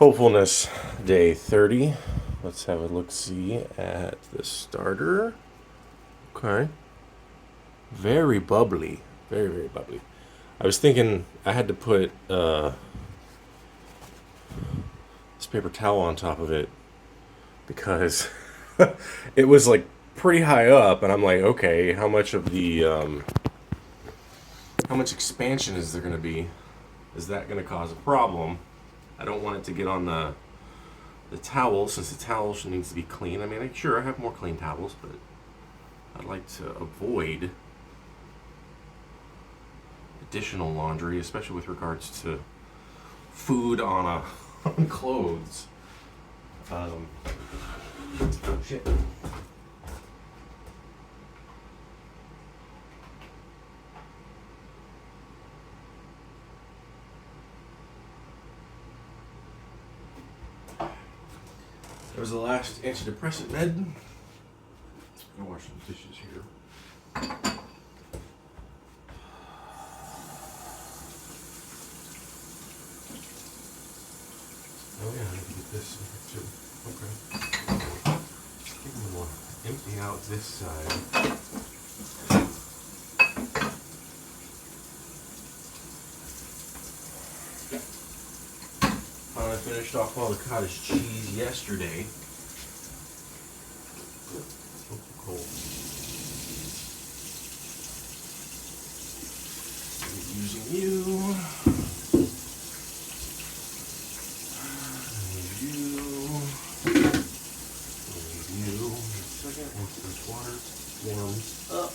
Hopefulness day 30. Let's have a look-see at the starter. Okay. Very bubbly. Very, very bubbly. I was thinking I had to put this paper towel on top of it because it was like pretty high up, and I'm like, okay, how much of the how much expansion is there going to be? Is that going to cause a problem? I don't want it to get on the towel, since the towel needs to be clean. I mean, sure, I have more clean towels, but I'd like to avoid additional laundry, especially with regards to food on on clothes. Oh shit. That was the last antidepressant med. I'll wash some dishes here. Oh yeah, I need to get this too. Okay. I think I'm gonna empty out this side. I finished off all the cottage cheese yesterday. Oh, cold. Using you. Once this water warms up.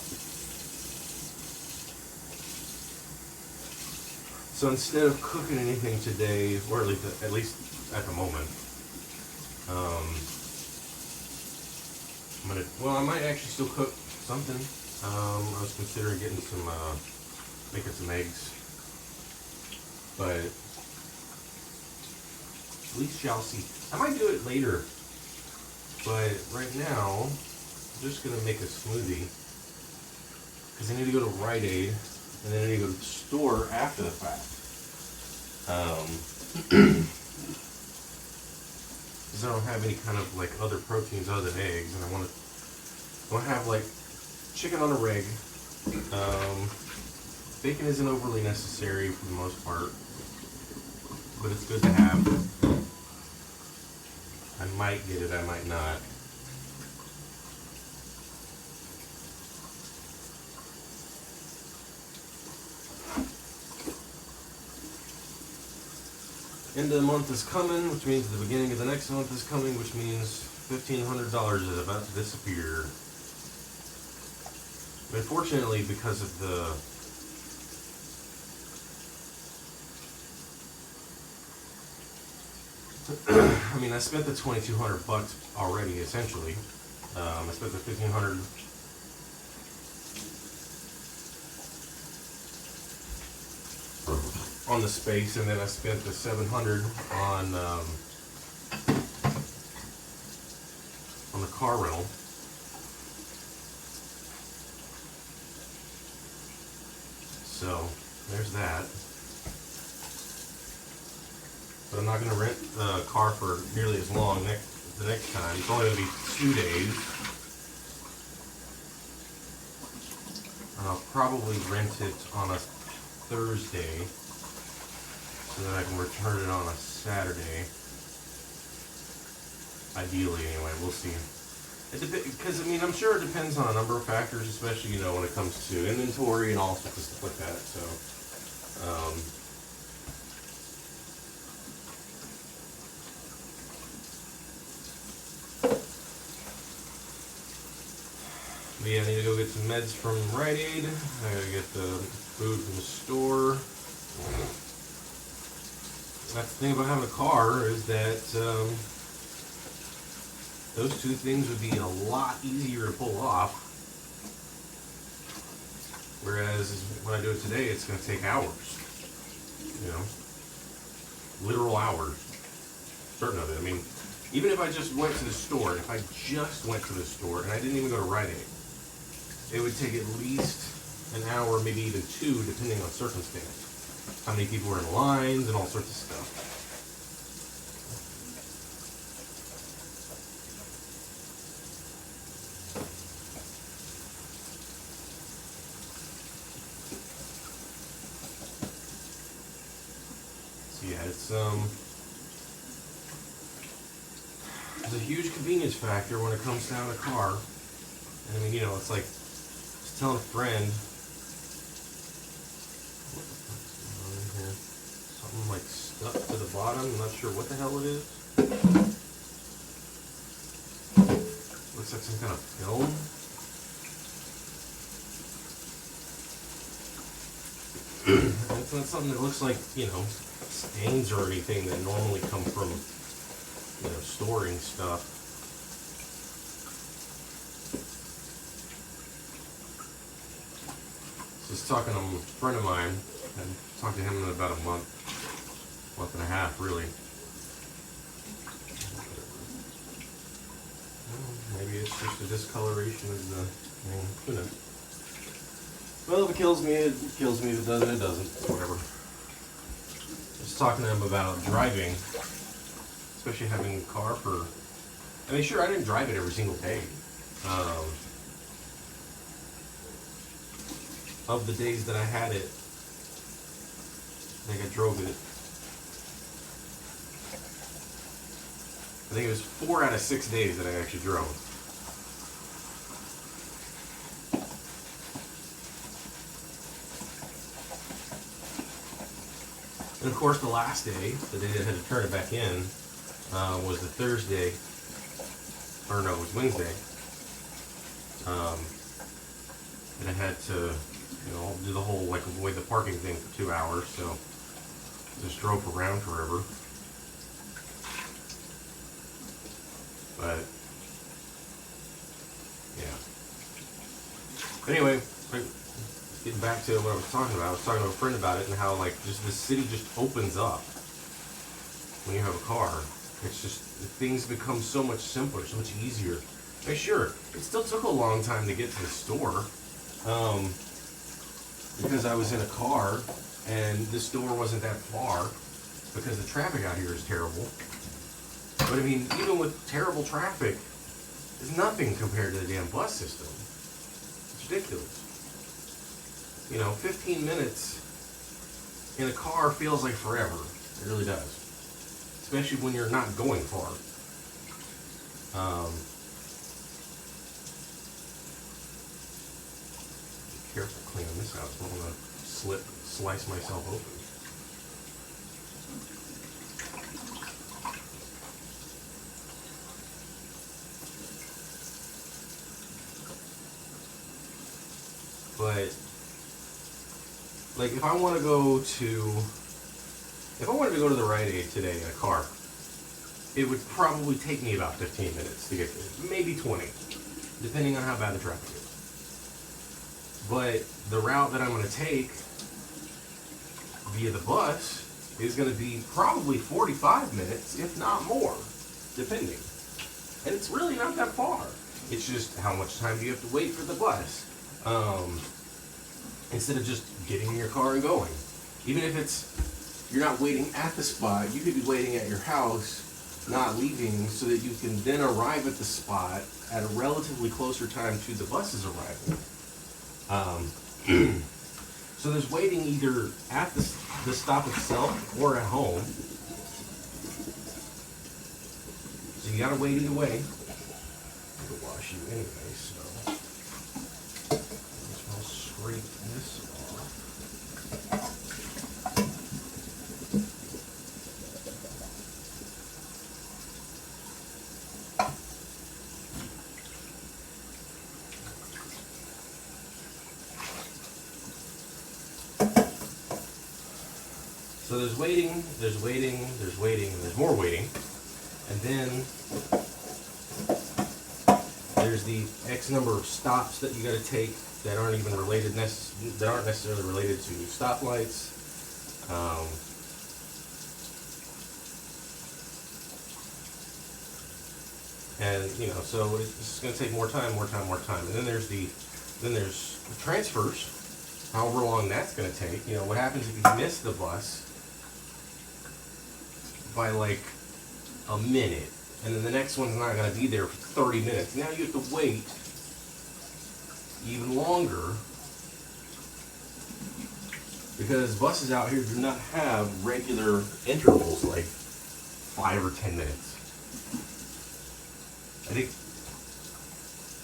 So instead of cooking anything today, or at least at the moment, I might actually still cook something. I was considering getting making some eggs, but we shall see. I might do it later, but right now, I'm just gonna make a smoothie because I need to go to Rite Aid and then I need to go to the store after the fact. Because I don't have any kind of like other proteins other than eggs, and I want to have like chicken on a rig. Bacon isn't overly necessary for the most part, but it's good to have. I might get it, I might not. End of the month is coming, which means the beginning of the next month is coming, which means $1,500 is about to disappear. But fortunately, because of I spent the $2,200 already, essentially. I spent the $1,500 on the space, and then I spent the $700 on the car rental. So there's that. But I'm not going to rent the car for nearly as long the next time. It's only going to be 2 days. And I'll probably rent it on a Thursday so that I can return it on a Saturday. Ideally, anyway, we'll see. Because I'm sure it depends on a number of factors, especially when it comes to inventory and all sorts of stuff like that. So, but yeah, I need to go get some meds from Rite Aid. I gotta get the food from the store. That's the thing about having a car, is that those two things would be a lot easier to pull off. Whereas when I do it today, it's going to take hours. Literal hours. Certain of it. Even if I just went to the store, and I didn't even go to Rite Aid, it would take at least an hour, maybe even 2, depending on circumstance. How many people are in lines and all sorts of stuff. it's a huge convenience factor when it comes down to car. And I mean, you know, it's like just telling a friend. What the fuck's going on in here? Something like stuck to the bottom. I'm not sure what the hell it is. Looks like some kind of film. It's not something that looks like, you know, stains or anything that normally come from, you know, storing stuff. Just talking to a friend of mine, and talked to him in about a month and a half, really. Maybe it's just a discoloration of the thing. Who knows? Well, if it kills me, it kills me. If it doesn't, it doesn't. Whatever. Just talking to him about driving, especially having a car for. I mean, sure, I didn't drive it every single day. Of the days that I had it, I think I drove it. I think it was 4 out of 6 days that I actually drove. And of course, the last day, the day that I had to turn it back in, was the Thursday, or no, it was Wednesday. And I had to, you know, do the whole, like, avoid the parking thing for 2 hours, so just drove around forever. But, yeah. Anyway, getting back to what I was talking about, I was talking to a friend about it and how, like, just the city just opens up when you have a car. It's just, things become so much simpler, so much easier. I mean, sure, it still took a long time to get to the store, because I was in a car and the store wasn't that far because the traffic out here is terrible. But I mean, even with terrible traffic, it's nothing compared to the damn bus system. It's ridiculous. You know, 15 minutes in a car feels like forever. It really does. Especially when you're not going far. Be careful cleaning this out. I don't want to slice myself open. But, like, if I wanted to go to the Rite Aid today in a car, it would probably take me about 15 minutes to get there. Maybe 20, depending on how bad the traffic is. But the route that I'm going to take via the bus is going to be probably 45 minutes, if not more, depending. And it's really not that far. It's just how much time do you have to wait for the bus? Instead of just getting in your car and going. Even if you're not waiting at the spot, you could be waiting at your house, not leaving, so that you can then arrive at the spot at a relatively closer time to the bus's arrival. So there's waiting either at the stop itself or at home. So you gotta wait either way. I'm gonna wash you anyway, so. I'll scrape this off. So there's waiting, there's more waiting, and then there's the X number of stops that you got to take that aren't even related, that aren't necessarily related to stoplights. And you know, so it's going to take more time. And then there's the transfers, however long that's going to take. You know, what happens if you miss the bus by like a minute, and then the next one's not going to be there for 30 minutes. Now you have to wait even longer Because buses out here do not have regular intervals like 5 or 10 minutes. I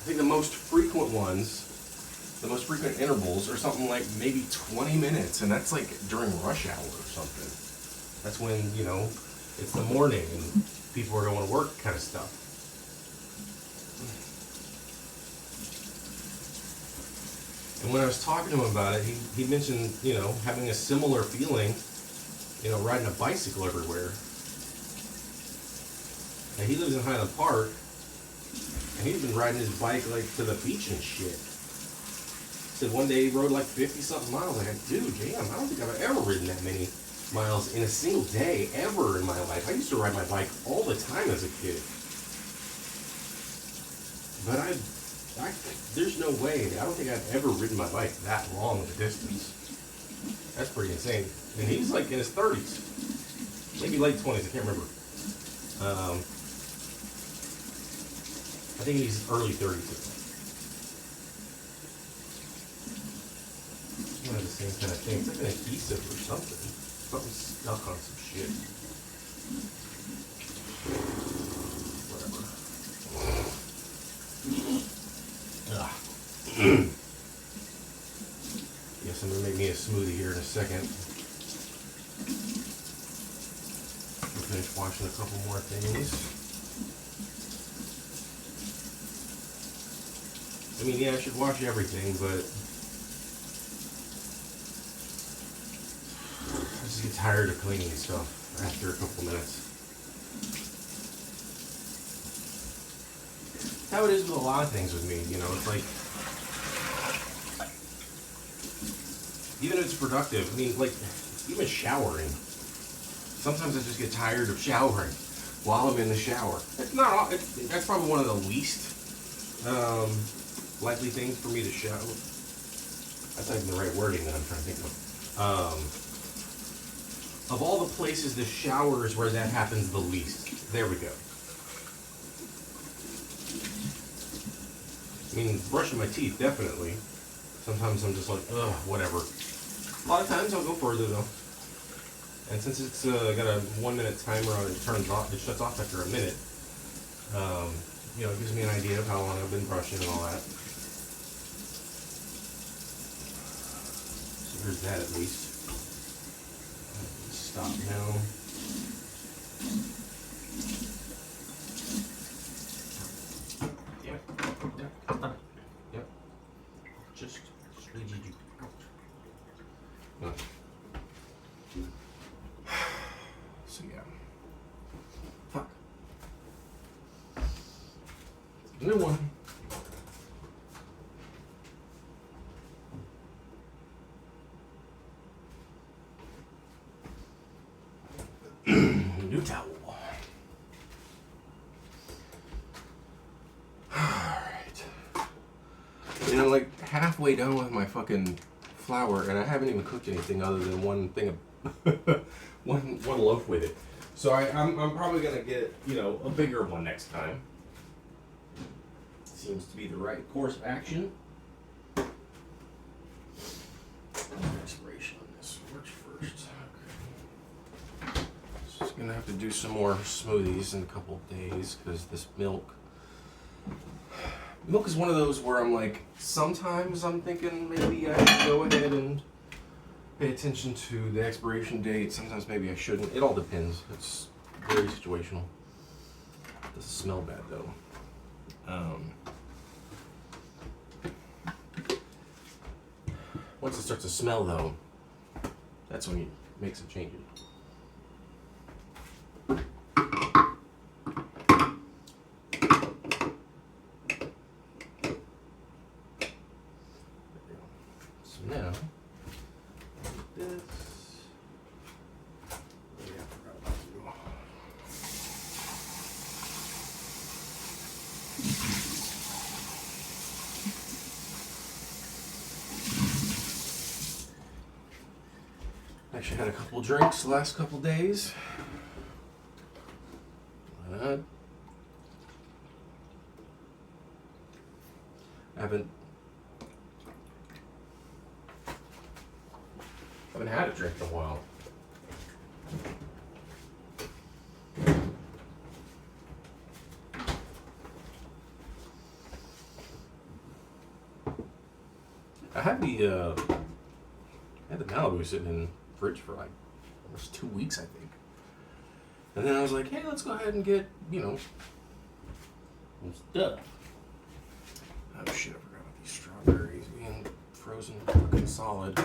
think the most frequent ones, the most frequent intervals are something like maybe 20 minutes, and that's like during rush hour or something. That's when, you know, it's the morning and people are going to work kind of stuff. And when I was talking to him about it, he mentioned, you know, having a similar feeling, you know, riding a bicycle everywhere. And he lives in Highland Park, and he's been riding his bike like to the beach and shit. Said one day he rode like 50-something miles. I like, dude, damn, I don't think I've ever ridden that many miles in a single day ever in my life. I used to ride my bike all the time as a kid. But there's no way. I don't think I've ever ridden my bike that long of a distance. That's pretty insane. And he's like in his 30s. Maybe late 20s, I can't remember. I think he's early 30s. One of the same kind of thing. It's like an adhesive or something. Something's stuck on some shit. Whatever. Guess I'm gonna make me a smoothie here in a second. We'll finish washing a couple more things. I mean, yeah, I should wash everything, but I just get tired of cleaning stuff after a couple minutes. That's how it is with a lot of things with me, you know, it's like, even if it's productive, I mean, like, even showering. Sometimes I just get tired of showering while I'm in the shower. It's not all, that's probably one of the least likely things for me to show. That's not even the right wording that I'm trying to think of all the places, the shower is where that happens the least. There we go. I mean, brushing my teeth, definitely. Sometimes I'm just like, ugh, whatever. A lot of times I'll go further though. And since it's got a 1 minute timer on it, it shuts off after a minute. You know, it gives me an idea of how long I've been brushing and all that. So there's that at least. Stop now. Yep. Just squeegee you out. No. So yeah. Fuck. New one. New towel. Alright. You know, like halfway done with my fucking flour, and I haven't even cooked anything other than one thing of one loaf with it. So I'm probably gonna get, you know, a bigger one next time. Seems to be the right course of action. Expiration on this works first. Okay. Just gonna have to do some more smoothies in a couple of days because this milk is one of those where I'm like, sometimes I'm thinking maybe I should go ahead and pay attention to the expiration date. Sometimes maybe I shouldn't. It all depends. It's very situational. It doesn't smell bad though. Once it starts to smell though, that's when you make some changes. So now, this. Yeah, I forgot what to do. Actually had a couple drinks the last couple days. I haven't had a drink in a while. I had the Malibu sitting in the fridge for like almost 2 weeks, I think. And then I was like, hey, let's go ahead and get, some stuff. Oh shit, I forgot about these strawberries being frozen fucking solid.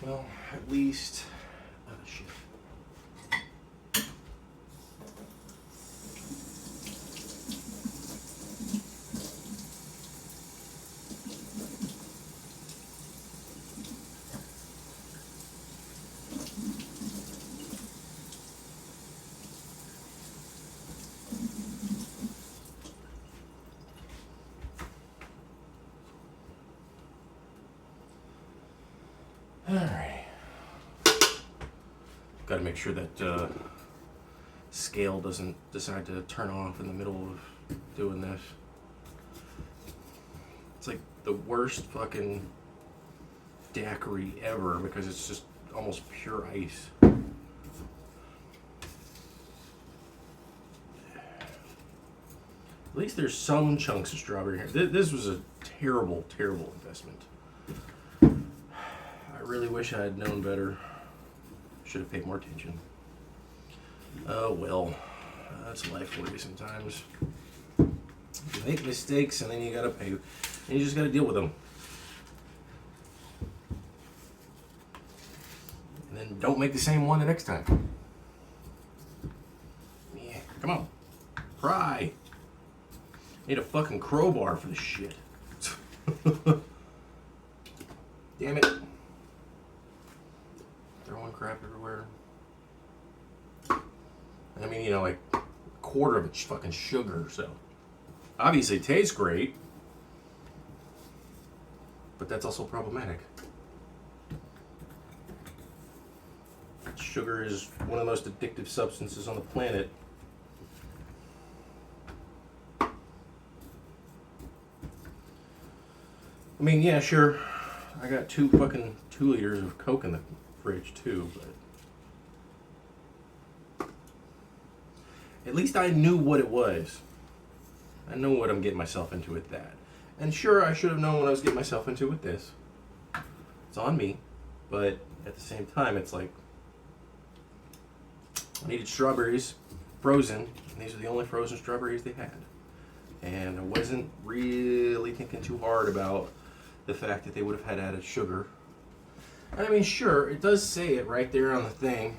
Well, at least, oh shit. Alright. Got to make sure that scale doesn't decide to turn off in the middle of doing this. It's like the worst fucking daiquiri ever because it's just almost pure ice. At least there's some chunks of strawberry here. This was a terrible, terrible investment. I really wish I had known better. Should have paid more attention. Oh well, that's life for you sometimes. You make mistakes and then you gotta pay. And you just gotta deal with them. And then don't make the same one the next time. Yeah, come on. Pry. Need a fucking crowbar for this shit. Damn it. Throwing crap everywhere. I mean, like a quarter of it's fucking sugar, so. Obviously it tastes great. But that's also problematic. Sugar is one of the most addictive substances on the planet. I mean, yeah, sure. I got 2 liters of Coke in the fridge too, but at least I knew what it was. I know what I'm getting myself into with that. And sure, I should have known what I was getting myself into with this. It's on me, but at the same time, it's like I needed strawberries, frozen, and these are the only frozen strawberries they had. And I wasn't really thinking too hard about the fact that they would have had added sugar. And I mean, sure, it does say it right there on the thing.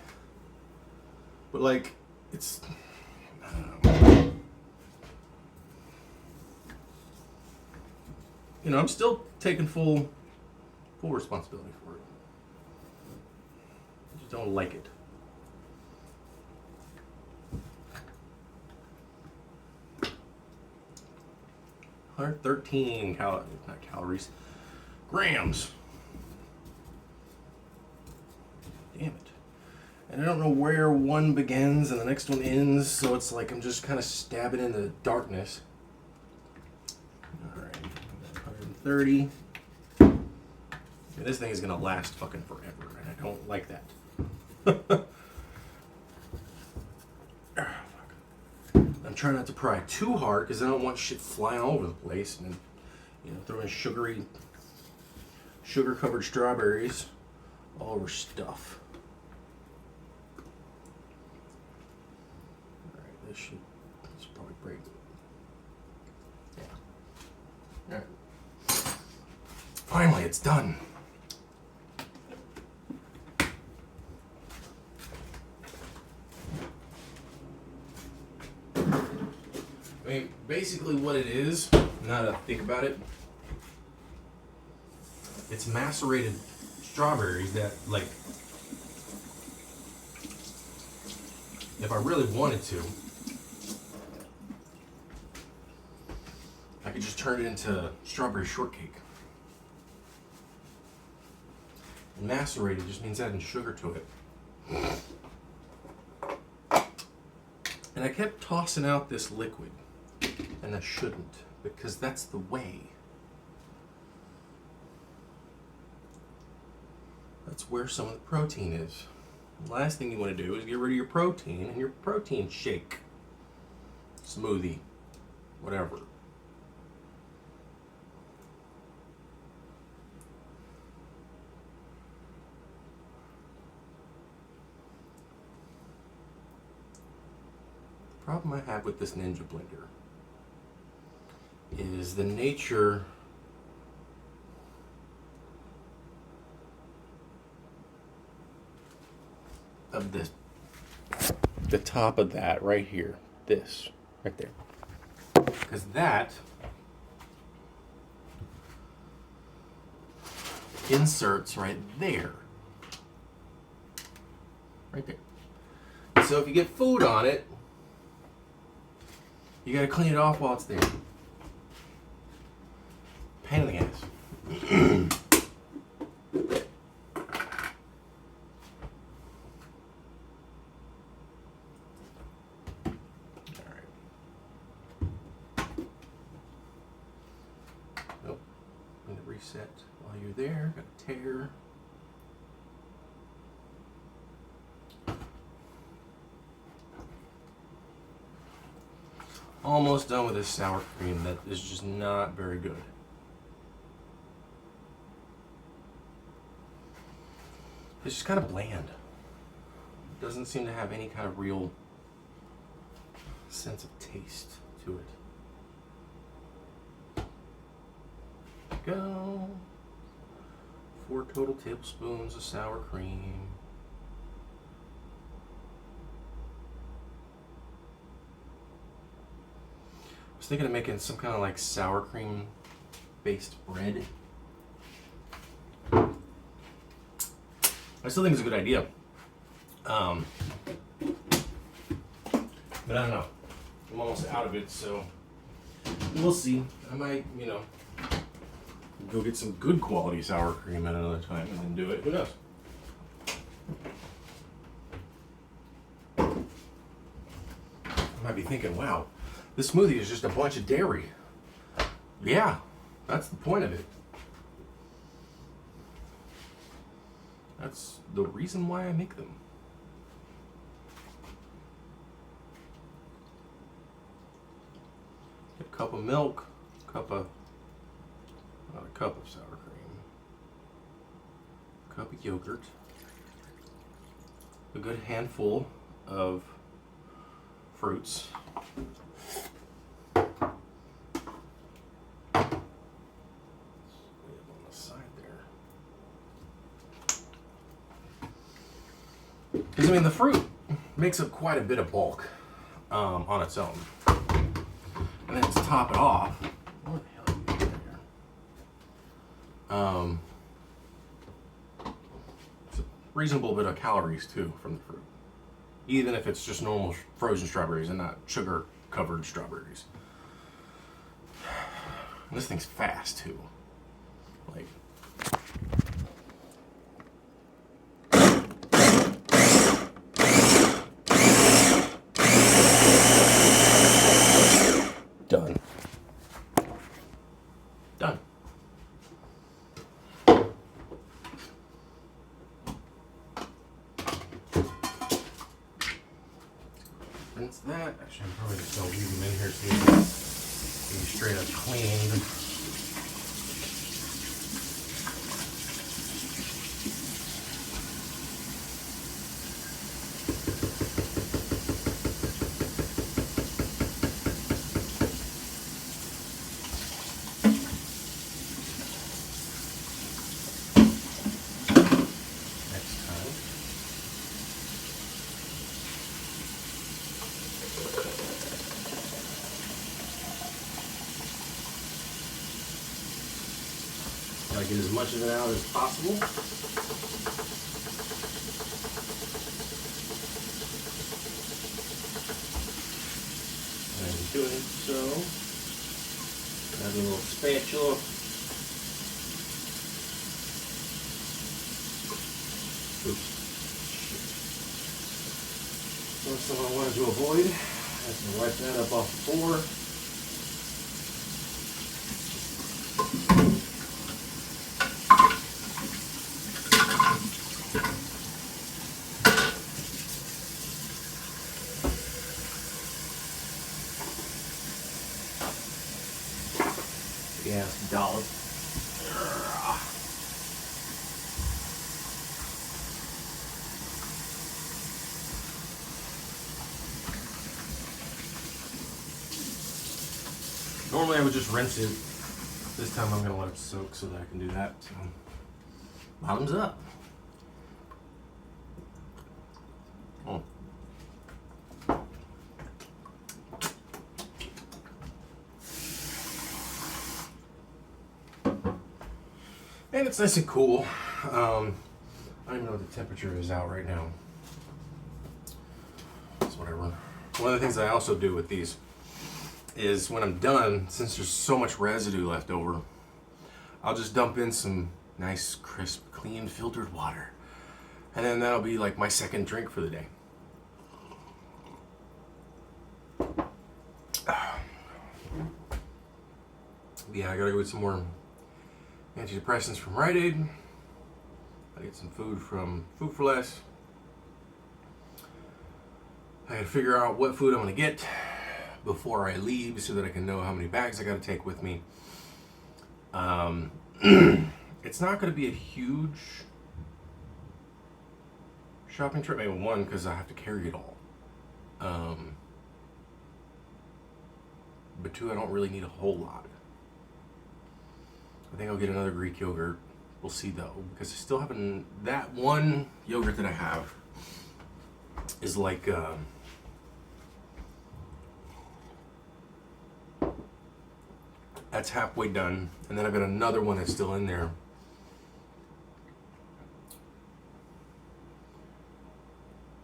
But like, it's, I don't know. I'm still taking full responsibility for it. I just don't like it. Not calories, grams. Damn it. And I don't know where one begins and the next one ends, so it's like I'm just kind of stabbing in the darkness. Alright, 130. And this thing is going to last fucking forever, and I don't like that. I'm trying not to pry too hard because I don't want shit flying all over the place and throwing sugar-covered strawberries all over stuff. All right, this should probably break. Yeah. All right. Finally, it's done. I mean, basically what it is, now that I think about it, it's macerated strawberries that, like, if I really wanted to, I could just turn it into strawberry shortcake. And macerated just means adding sugar to it. And I kept tossing out this liquid. And I shouldn't, because that's the way. That's where some of the protein is. The last thing you want to do is get rid of your protein in your protein shake, smoothie, whatever. The problem I have with this Ninja blender is the nature of the top of that right here, this right there, because that inserts right there, so if you get food on it, you got to clean it off while it's there. Pain in the ass. Reset while you're there. Got a tear. Almost done with this sour cream that is just not very good. It's just kind of bland. Doesn't seem to have any kind of real sense of taste to it. Go. 4 total tablespoons of sour cream. I was thinking of making some kind of like sour cream based bread. I still think it's a good idea. But I don't know. I'm almost out of it, so we'll see. I might, go get some good quality sour cream at another time and then do it. Who knows? I might be thinking, wow, this smoothie is just a bunch of dairy. Yeah, that's the point of it. That's the reason why I make them. A cup of milk, not a cup of sour cream, a cup of yogurt, a good handful of fruits, on the side there. Because the fruit makes up quite a bit of bulk on its own. And then to top it off, what the hell are you doing here? It's a reasonable bit of calories too from the fruit, even if it's just normal frozen strawberries and not sugar-covered strawberries. And this thing's fast too. Like, done. Rinse that. Actually, I probably just don't leave them in here so they can be straight up cleaned. Try to get as much of it out as possible. And in doing so, grab a little spatula. Oops. That's something I wanted to avoid. I have to wipe that up off the floor. ass dog. Normally I would just rinse it. This time I'm going to let it soak so that I can do that. So, bottoms up. Oh. And it's nice and cool. I don't even know what the temperature is out right now. It's whatever. One of the things I also do with these is when I'm done, since there's so much residue left over, I'll just dump in some nice, crisp, clean, filtered water. And then that'll be like my second drink for the day. Yeah, I gotta go get some more antidepressants from Rite Aid. I get some food from Food for Less. I gotta figure out what food I'm gonna get before I leave so that I can know how many bags I gotta take with me. It's not gonna be a huge shopping trip. Maybe one, because I have to carry it all. But two, I don't really need a whole lot. I think I'll get another Greek yogurt. We'll see though, because I still haven't. That one yogurt that I have is like that's halfway done, and then I've got another one that's still in there.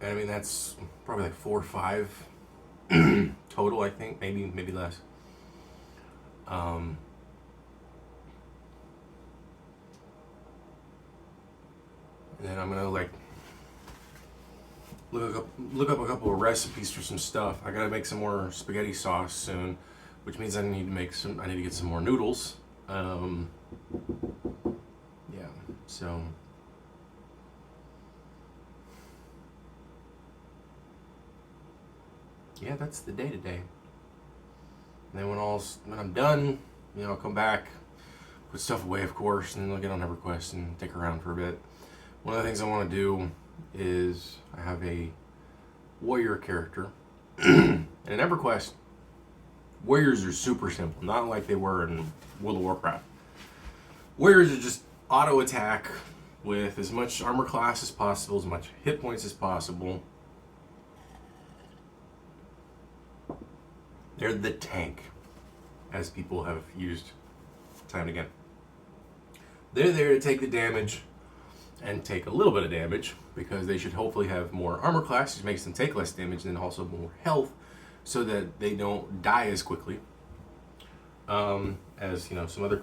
And I mean, that's probably like 4 or 5 total, I think, maybe less. And then I'm gonna like look up a couple of recipes for some stuff. I gotta make some more spaghetti sauce soon, which means I need to get some more noodles. Yeah, so yeah, that's the day today. And then when I'm done, I'll come back, put stuff away, of course, and then I'll get on EverQuest and dick around for a bit. One of the things I want to do is I have a warrior character. And in EverQuest, warriors are super simple, not like they were in World of Warcraft. Warriors are just auto attack with as much armor class as possible, as much hit points as possible. They're the tank, as people have used time and again. They're there to take the damage and take a little bit of damage, because they should hopefully have more armor class, which makes them take less damage, and then also more health, so that they don't die as quickly as some other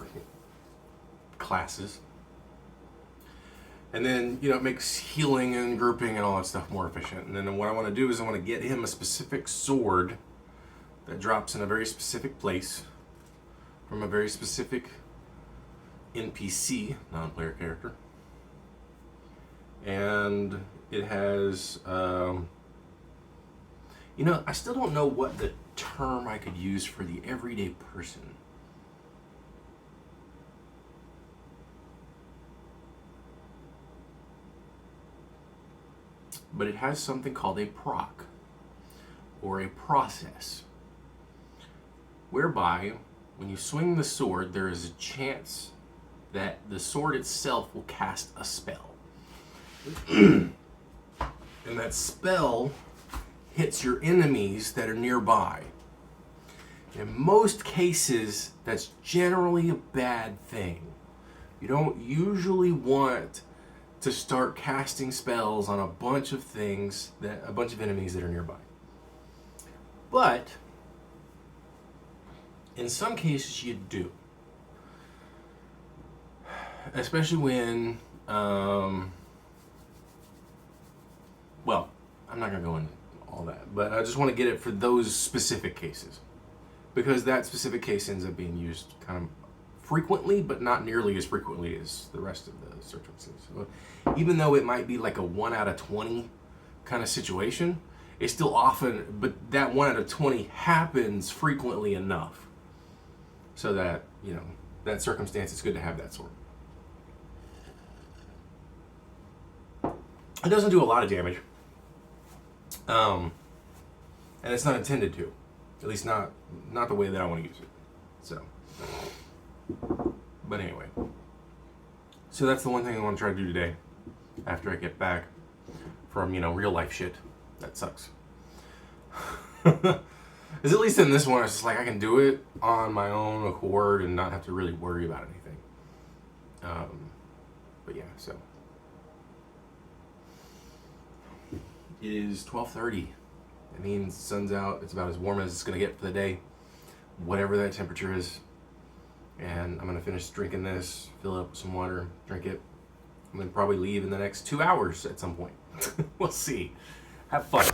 classes. And then it makes healing and grouping and all that stuff more efficient. And then what I want to do is I want to get him a specific sword that drops in a very specific place from a very specific NPC, non-player character. And it has, I still don't know what the term I could use for the everyday person. But it has something called a proc, or a process, whereby when you swing the sword, there is a chance that the sword itself will cast a spell. And that spell hits your enemies that are nearby. In most cases, that's generally a bad thing. You don't usually want to start casting spells on a bunch of enemies that are nearby. But in some cases you do. Especially when well, I'm not going to go into all that, but I just want to get it for those specific cases, because that specific case ends up being used kind of frequently, but not nearly as frequently as the rest of the circumstances. So even though it might be like a 1 out of 20 kind of situation, it's still often, but that 1 out of 20 happens frequently enough so that, that circumstance, it's good to have that sword. It doesn't do a lot of damage. And it's not intended to. At least not the way that I want to use it. So. But anyway. So that's the one thing I want to try to do today. After I get back from, real life shit. That sucks. Because at least in this one, it's just like I can do it on my own accord and not have to really worry about anything. But yeah, so. It is 12:30. That means the sun's out. It's about as warm as it's going to get for the day. Whatever that temperature is. And I'm going to finish drinking this, fill up with some water, drink it. I'm going to probably leave in the next 2 hours at some point. We'll see. Have fun.